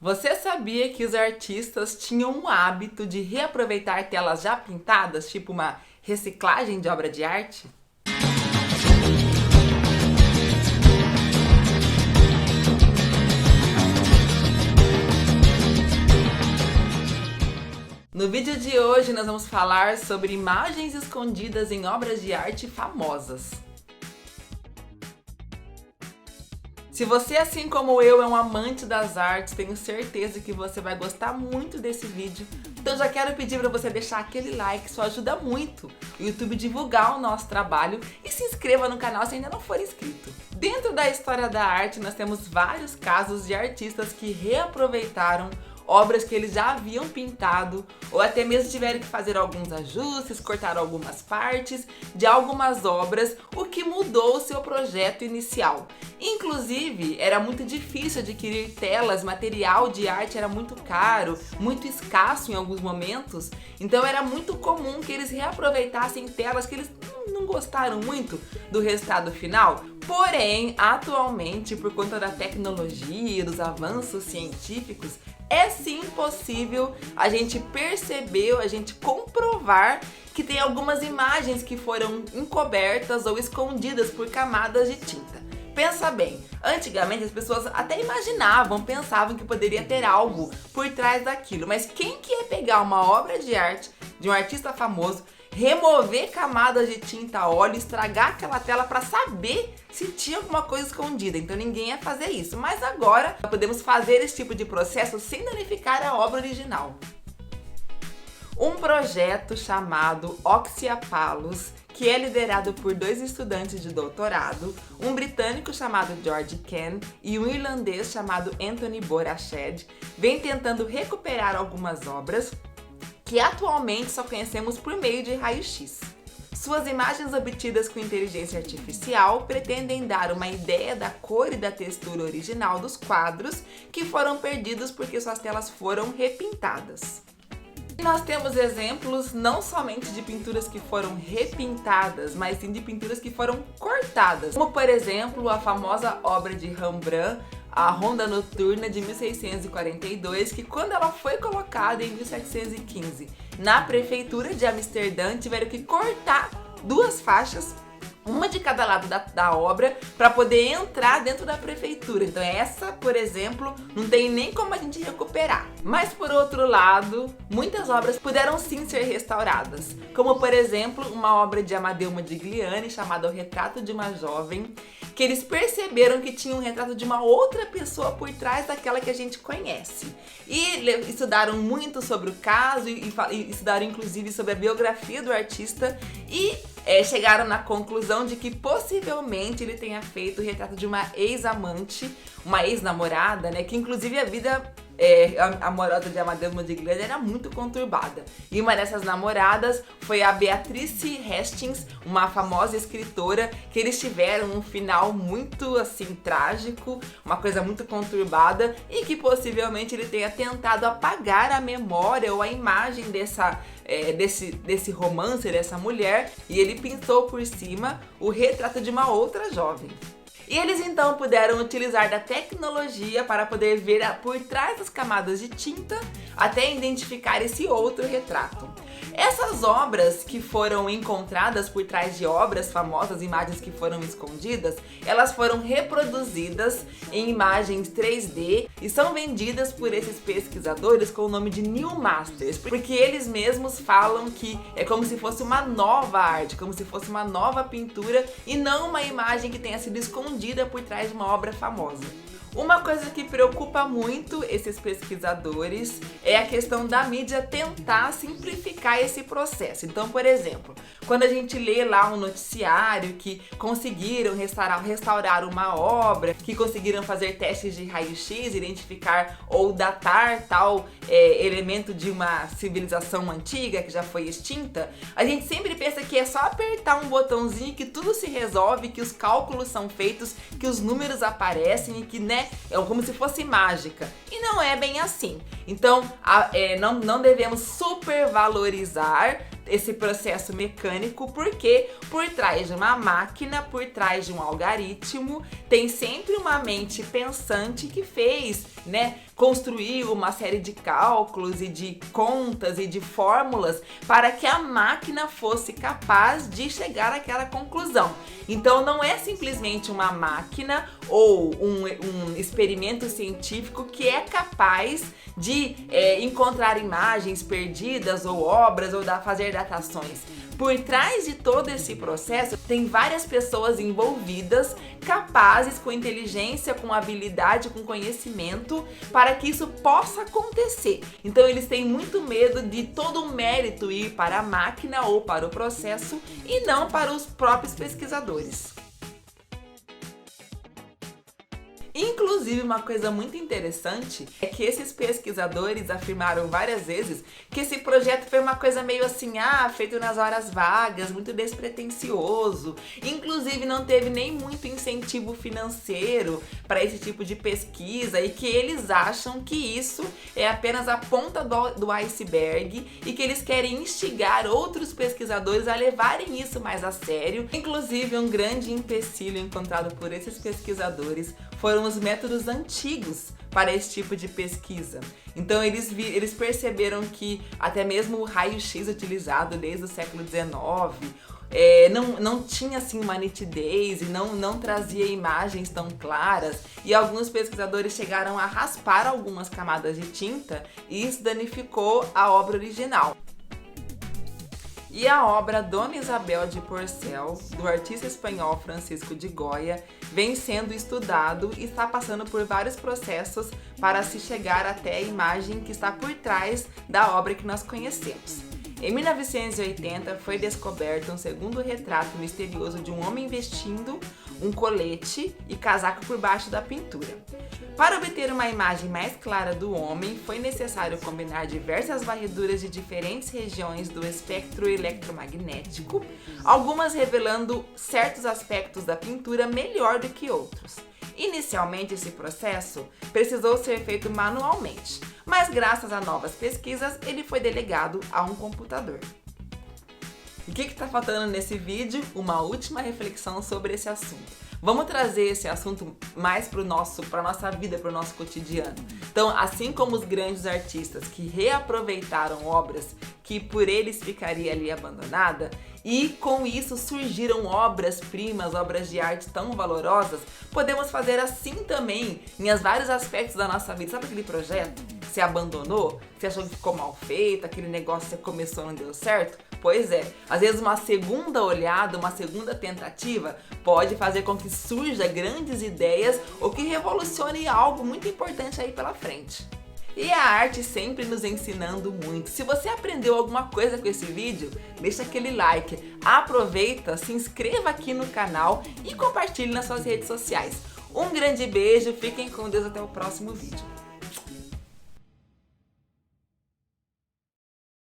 Você sabia que os artistas tinham um hábito de reaproveitar telas já pintadas, tipo uma reciclagem de obra de arte? No vídeo de hoje nós vamos falar sobre imagens escondidas em obras de arte famosas. Se você, assim como eu, é um amante das artes, tenho certeza que você vai gostar muito desse vídeo. Então já quero pedir para você deixar aquele like, isso ajuda muito o YouTube divulgar o nosso trabalho, e se inscreva no canal se ainda não for inscrito. Dentro da história da arte, nós temos vários casos de artistas que reaproveitaram obras que eles já haviam pintado, ou até mesmo tiveram que fazer alguns ajustes, cortar algumas partes de algumas obras, o que mudou o seu projeto inicial. Inclusive, era muito difícil adquirir telas, material de arte era muito caro, muito escasso em alguns momentos, então era muito comum que eles reaproveitassem telas que eles não gostaram muito do resultado final. Porém, atualmente, por conta da tecnologia e dos avanços científicos, é sim possível a gente perceber, a gente comprovar que tem algumas imagens que foram encobertas ou escondidas por camadas de tinta. Pensa bem, antigamente as pessoas até imaginavam, pensavam que poderia ter algo por trás daquilo, mas quem que ia pegar uma obra de arte de um artista famoso, remover camadas de tinta a óleo, estragar aquela tela para saber se tinha alguma coisa escondida? Então ninguém ia fazer isso, mas agora podemos fazer esse tipo de processo sem danificar a obra original. Um projeto chamado Oxyapalus, que é liderado por dois estudantes de doutorado, um britânico chamado George Kent e um irlandês chamado Anthony Borached, vem tentando recuperar algumas obras que atualmente só conhecemos por meio de raio-x. Suas imagens obtidas com inteligência artificial pretendem dar uma ideia da cor e da textura original dos quadros que foram perdidos porque suas telas foram repintadas. E nós temos exemplos não somente de pinturas que foram repintadas, mas sim de pinturas que foram cortadas, como por exemplo a famosa obra de Rembrandt, a Ronda Noturna de 1642, que quando ela foi colocada em 1715 na prefeitura de Amsterdã, tiveram que cortar duas faixas, uma de cada lado da obra, para poder entrar dentro da prefeitura. Então essa, por exemplo, não tem nem como a gente recuperar. Mas por outro lado, muitas obras puderam sim ser restauradas, como por exemplo uma obra de Amadeu Modigliani chamada O Retrato de uma Jovem, que eles perceberam que tinha um retrato de uma outra pessoa por trás daquela que a gente conhece. E estudaram muito sobre o caso e estudaram inclusive sobre a biografia do artista e chegaram na conclusão de que possivelmente ele tenha feito o retrato de uma ex-amante, uma ex-namorada, né? Que inclusive a vida amorosa de Amadeu Modigliani era muito conturbada. E uma dessas namoradas foi a Beatrice Hastings, uma famosa escritora, que eles tiveram um final muito assim trágico, uma coisa muito conturbada, e que possivelmente ele tenha tentado apagar a memória ou a imagem desse romance, dessa mulher, e ele pintou por cima o retrato de uma outra jovem. E eles então puderam utilizar da tecnologia para poder ver por trás das camadas de tinta até identificar esse outro retrato. Essas obras que foram encontradas por trás de obras famosas, imagens que foram escondidas, elas foram reproduzidas em imagens 3D e são vendidas por esses pesquisadores com o nome de New Masters, porque eles mesmos falam que é como se fosse uma nova arte, como se fosse uma nova pintura e não uma imagem que tenha sido escondida por trás de uma obra famosa. Uma coisa que preocupa muito esses pesquisadores é a questão da mídia tentar simplificar esse processo. Então, por exemplo, quando a gente lê lá um noticiário que conseguiram restaurar uma obra, que conseguiram fazer testes de raio-x, identificar ou datar tal elemento de uma civilização antiga que já foi extinta, a gente sempre pensa que é só apertar um botãozinho que tudo se resolve, que os cálculos são feitos, que os números aparecem e que, né, é como se fosse mágica. E não é bem assim. Então, não devemos supervalorizar esse processo mecânico, porque por trás de uma máquina, por trás de um algoritmo, tem sempre uma mente pensante que fez, né, construiu uma série de cálculos e de contas e de fórmulas para que a máquina fosse capaz de chegar àquela conclusão. Então não é simplesmente uma máquina ou um experimento científico que é capaz de encontrar imagens perdidas ou obras ou fazer datações. Por trás de todo esse processo, tem várias pessoas envolvidas, capazes, com inteligência, com habilidade, com conhecimento, para que isso possa acontecer. Então eles têm muito medo de todo o mérito ir para a máquina ou para o processo e não para os próprios pesquisadores. Inclusive, uma coisa muito interessante é que esses pesquisadores afirmaram várias vezes que esse projeto foi uma coisa meio assim, feito nas horas vagas, muito despretensioso. Inclusive, não teve nem muito incentivo financeiro para esse tipo de pesquisa e que eles acham que isso é apenas a ponta do iceberg e que eles querem instigar outros pesquisadores a levarem isso mais a sério. Inclusive, um grande empecilho encontrado por esses pesquisadores foram os métodos antigos para esse tipo de pesquisa. Então eles perceberam que até mesmo o raio-x utilizado desde o século XIX não tinha assim uma nitidez e não trazia imagens tão claras, e alguns pesquisadores chegaram a raspar algumas camadas de tinta e isso danificou a obra original. E a obra Dona Isabel de Porcel, do artista espanhol Francisco de Goya, vem sendo estudado e está passando por vários processos para se chegar até a imagem que está por trás da obra que nós conhecemos. Em 1980 foi descoberto um segundo retrato misterioso de um homem vestindo um colete e casaco por baixo da pintura. Para obter uma imagem mais clara do homem, foi necessário combinar diversas varreduras de diferentes regiões do espectro eletromagnético, algumas revelando certos aspectos da pintura melhor do que outros. Inicialmente, esse processo precisou ser feito manualmente, mas graças a novas pesquisas, ele foi delegado a um computador. E o que está faltando nesse vídeo? Uma última reflexão sobre esse assunto. Vamos trazer esse assunto mais para a nossa vida, para o nosso cotidiano. Então, assim como os grandes artistas que reaproveitaram obras que por eles ficaria ali abandonada, e com isso surgiram obras-primas, obras de arte tão valorosas, podemos fazer assim também em vários aspectos da nossa vida. Sabe aquele projeto que você abandonou? Você achou que ficou mal feito, aquele negócio que você começou e não deu certo? Pois é, às vezes uma segunda olhada, uma segunda tentativa pode fazer com que surja grandes ideias ou que revolucione algo muito importante aí pela frente. E a arte sempre nos ensinando muito. Se você aprendeu alguma coisa com esse vídeo, deixa aquele like, aproveita, se inscreva aqui no canal e compartilhe nas suas redes sociais. Um grande beijo, fiquem com Deus, até o próximo vídeo.